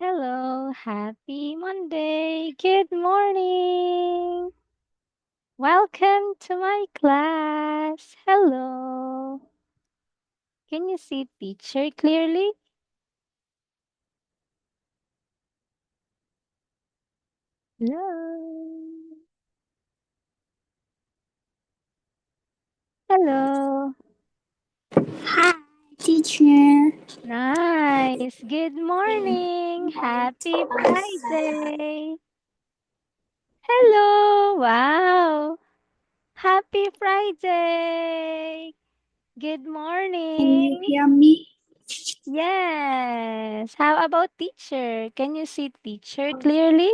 Hello, happy Monday. Good morning. Welcome to my class. Hello. Can you see teacher clearly? Hello. Hello. Hi, teacher. Nice. Good morning. Happy Can Friday. Hello. Wow. Happy Friday. Good you morning. hear me? Yes. How about teacher? Can you see teacher clearly?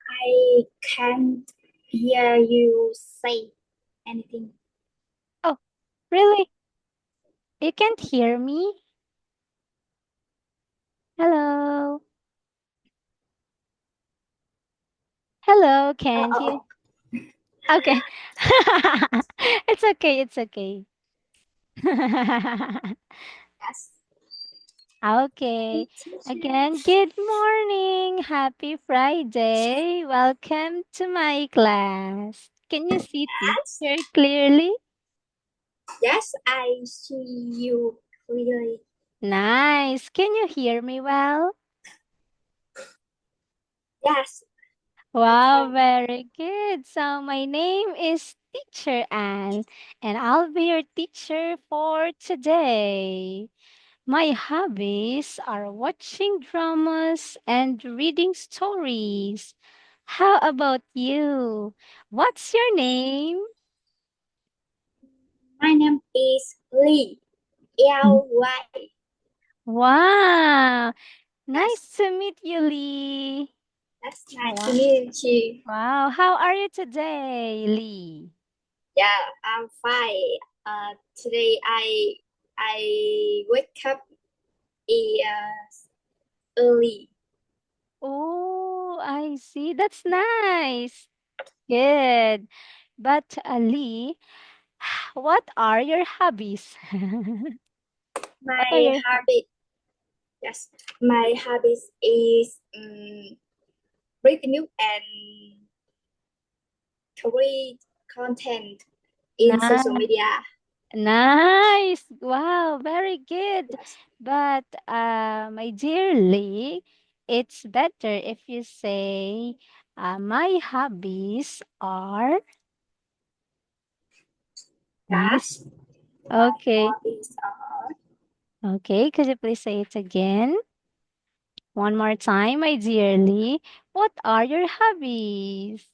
I can't hear you say anything. Oh, really? You can't hear me? Hello? Hello, can't you? Oh, Okay. It's okay, it's okay. yes. Okay. Teacher. Again, good morning. Happy Friday. Welcome to my class. Can you see Yes. teacher clearly? Yes, I see you clearly. Nice. Can you hear me well? Yes, I Wow, can. very good. So my name is Teacher Anne, and I'll be your teacher for today. My hobbies are watching dramas and reading stories. How about you? What's your name? My name is Lee. Ly. Wow, Yes, nice to meet you, Lee. that's nice to Wow, meet you. wow. How are you today, Lee? Yeah, I'm fine. Today I wake up early. Oh, I see. That's nice. Good. But Lee, what are your hobbies? What are My your habit, yes, my habit is reading book and create content in social Nice, media. nice. Wow, very good. Yes, But my dear Lee, it's better if you say my hobbies are yes. yes. My Okay. hobbies are Okay, could you please say it again? One more time, my dear Lee. What are your hobbies?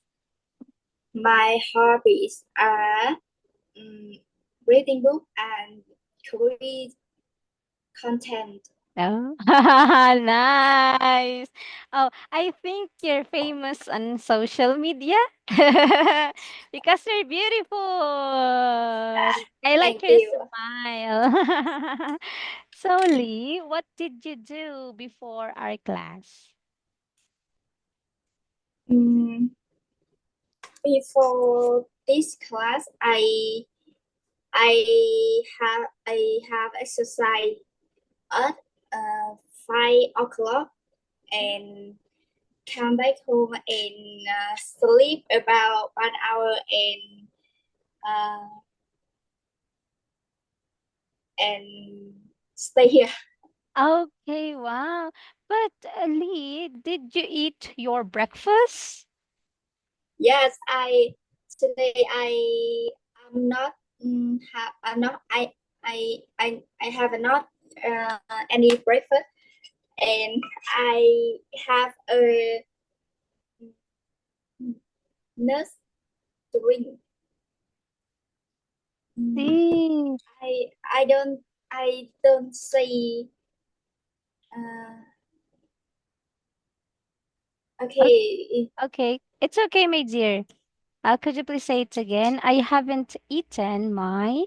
my hobbies are um, reading book and create content. Oh, nice. Oh, I think you're famous on social media because you're beautiful. I like Thank your you. smile. So, Lee, what did you do before our class? Um, Before this class, I have exercise at 5 o'clock and come back home and sleep about 1 hour uh, and stay here. Okay, wow. But, Lee, did you eat your breakfast? Yes, I today am not have I'm not I have not uh, any breakfast and I have a nurse drink. Mm, See. I don't say uh, okay. Okay, it's okay, my dear. Could you please say it again? I haven't eaten my.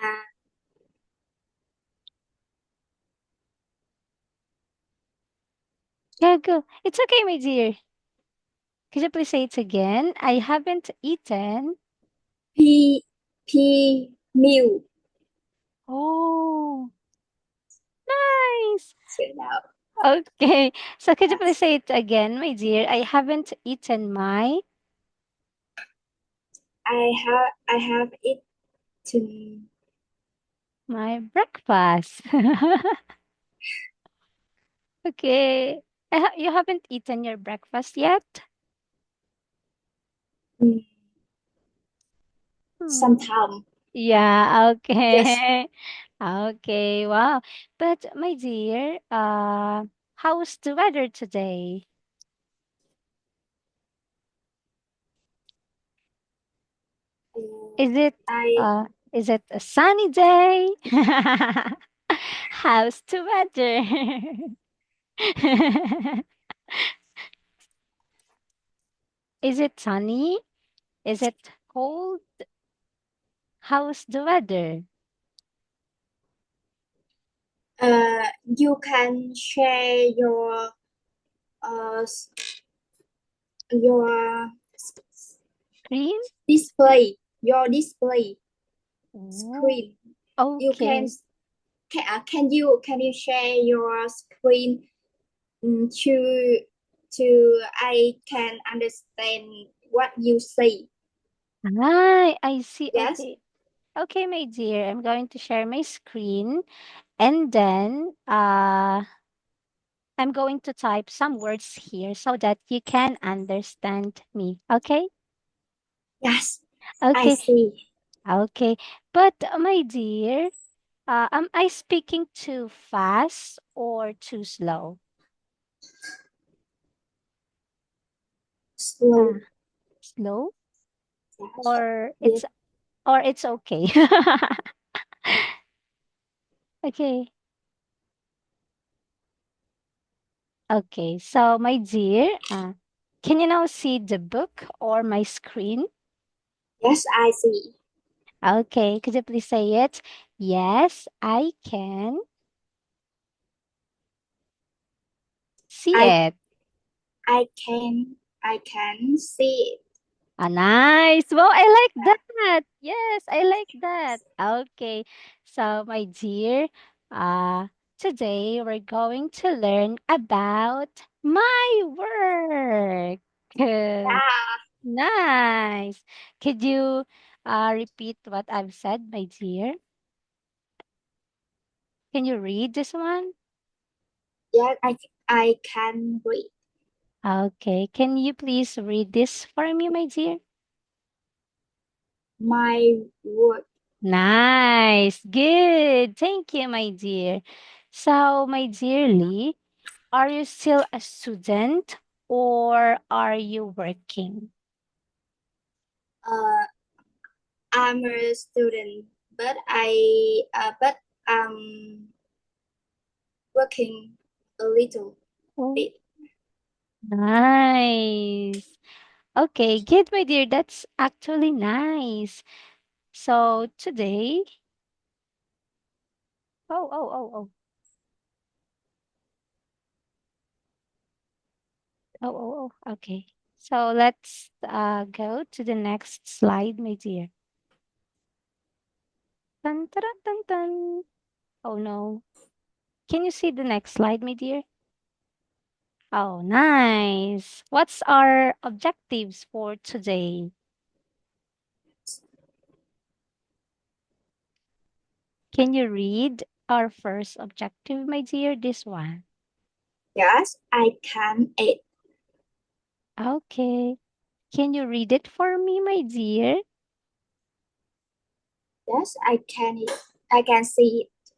Uh, Yeah, go. It's okay, my dear. Could you please say it again? I haven't eaten. P P meal. Oh, nice. So now, Okay. So could you please yes, say it again, my dear? I haven't eaten I have eaten my breakfast. Okay. You haven't eaten your breakfast yet? mm, Hmm. sometime. Yeah, Yes, okay. Okay, wow. But my dear, how's the weather today? uh, Is it I uh is it a sunny day? How's the weather? Is it sunny? Is it cold? How's the weather? you can share uh your Green? display Oh, screen. You okay. can you share your screen to I can understand what you say. I see. Yes. Okay. Okay, my dear. I'm going to share my screen and then I'm going to type some words here so that you can understand me. Okay? Yes, I Okay. see. Okay. But my dear, am I speaking too fast or too slow? Slow. Slow Yes. or Yes. it's okay. Okay. Okay. So my dear, can you now see the book or my screen? Yes, I see. Okay. Could you please say it? Yes, I can see I it. I can see it. Ah, nice. Well, I like that. Yes, I like that. Okay. So, my dear, uh, today we're going to learn about my work. Yeah. Nice. Could you repeat what I've said, my dear? Can you read this one? Yes, I can read Okay. Can you please read this for me, my dear? my word. Nice. Good. Thank you, my dear. So, my dearly, are you still a student or are you working? Uh, I'm a student, but I'm working a little Oh, bit. nice. Okay, good, my dear. That's actually nice. So, today, oh. Okay. So, let's go to the next slide, my dear. Dun, dun, dun, dun, dun. Oh, no. Can you see the next slide, my dear? Oh, nice. What's our objectives for today? Can you read our first objective, my dear? This one. Yes, I can eat. Okay. Can you read it for me, my dear? Yes, I can eat. I can see it.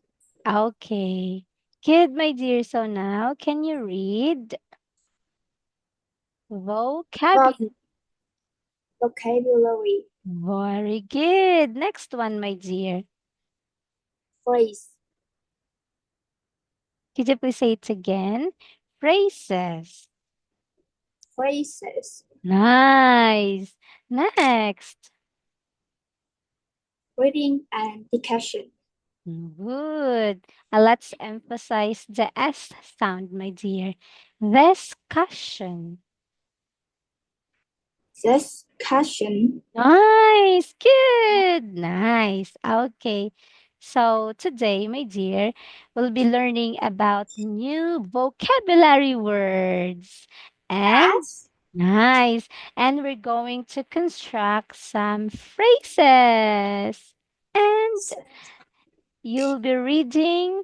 Okay. Good, my dear. So now, can you read vocabulary? Voc- Vocabulary Very good. Next one, my dear. phrase Could you please say it again? Phrases. phrases Nice. Next. reading and discussion. Good. Let's emphasize the S sound, my dear. Discussion. Discussion. Nice. Good. Nice. Okay. So today, my dear, we'll be learning about new vocabulary words. And Yes. nice. And we're going to construct some phrases. And So, you'll be reading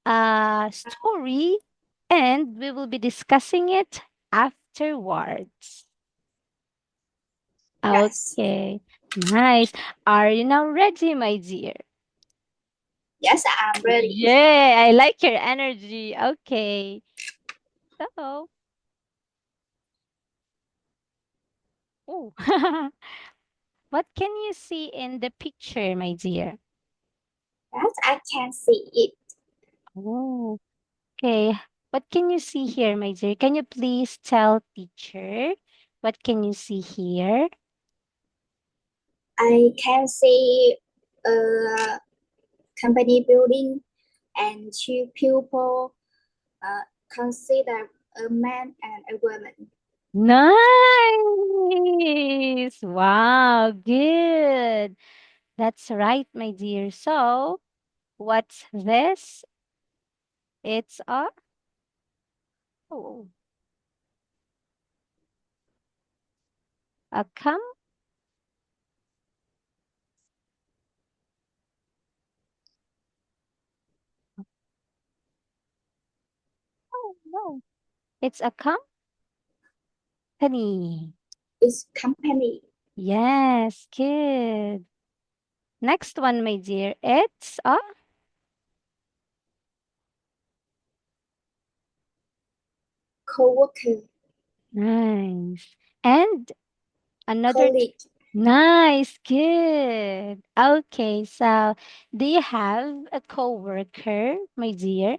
a story and we will be discussing it afterwards. yes. Okay. Nice. Are you now ready, my dear? Yes, I'm ready. Yeah, I like your energy. Okay. So, oh, what can you see in the picture, my dear? Yes, I can see it. Oh, okay. What can you see here, my dear? Can you please tell teacher what can you see here? I can see a company building and two people consider a man and a woman. Nice. Wow, good. That's right, my dear. So, what's this? It's oh, a com oh, no. It's a company. It's company Yes, good. Next one, my dear. It's a co-worker, nice. And another colleague. nice, good. Okay, so do you have a coworker, my dear?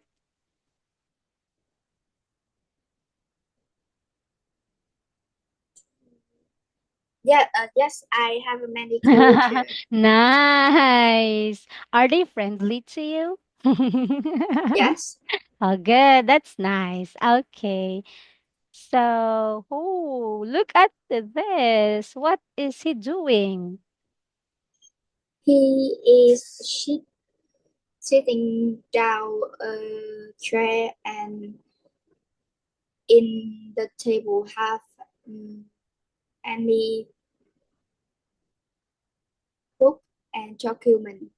Yeah, yes, I have many co-worker. Nice. Are they friendly to you? Yes, Oh, good. That's nice. Okay. So, oh, look at this. What is he doing? he is sitting down a chair and in the table have any book and document.